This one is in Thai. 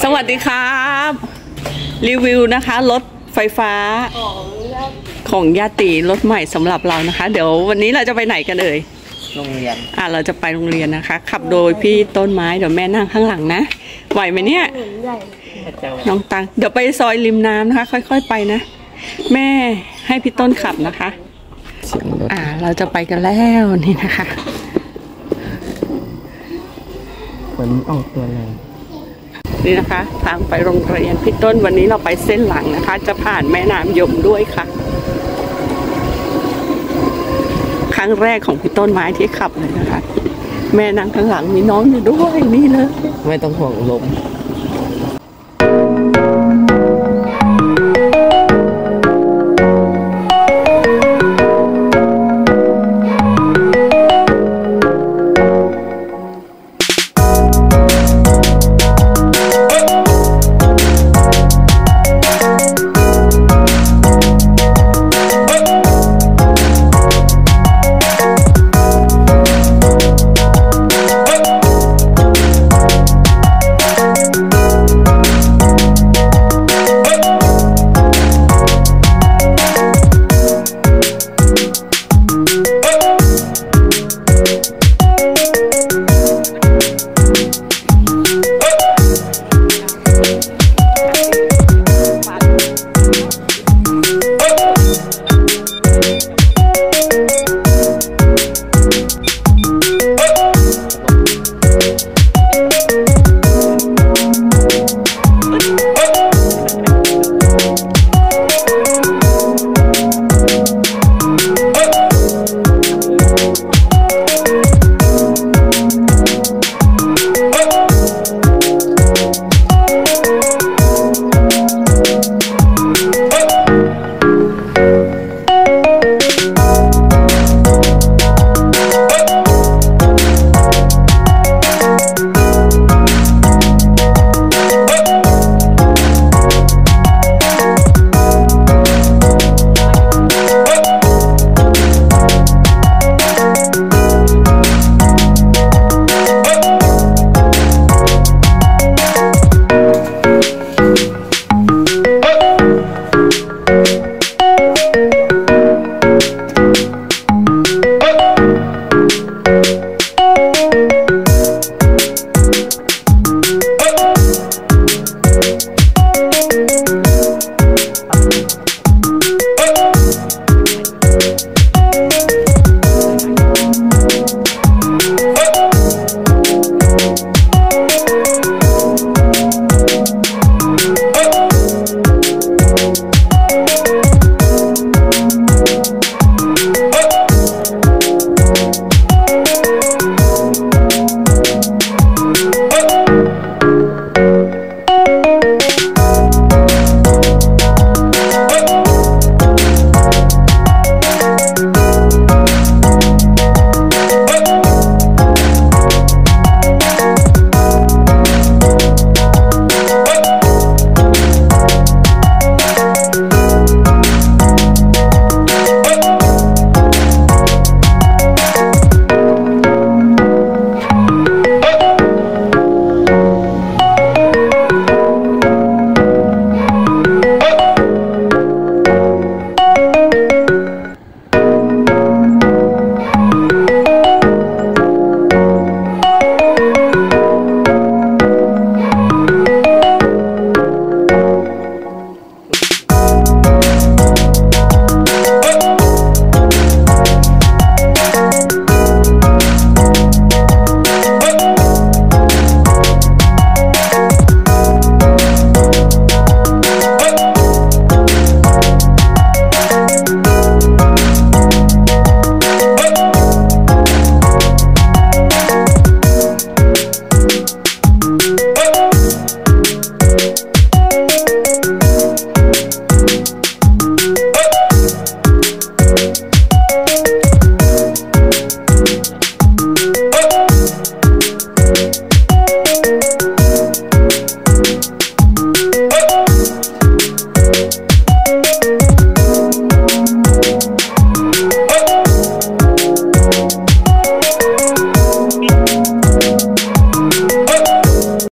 สวัสดีครับรีวิวนะคะรถไฟฟ้าของญาติรถใหม่สำหรับเรานะคะเดี๋ยววันนี้เราจะไปไหนกันเอ่ยโรงเรียนเราจะไปโรงเรียนนะคะขับโดยพี่ต้นไม้เดี๋ยวแม่นั่งข้างหลังนะไหวไหมเนี่ยน้องตังเดี๋ยวไปซอยริมน้ำนะคะค่อยๆไปนะแม่ให้พี่ต้นขับนะคะเราจะไปกันแล้วนี่นะคะฝนออกตัวแรงนี่นะคะทางไปโรงเรียนพี่ต้นวันนี้เราไปเส้นหลังนะคะจะผ่านแม่น้ำยมด้วยค่ะครั้งแรกของพี่ต้นไม้ที่ขับเลยนะคะแม่นั่งข้างหลังมีน้องอยู่ด้วยนี่เลยไม่ต้องห่วงลม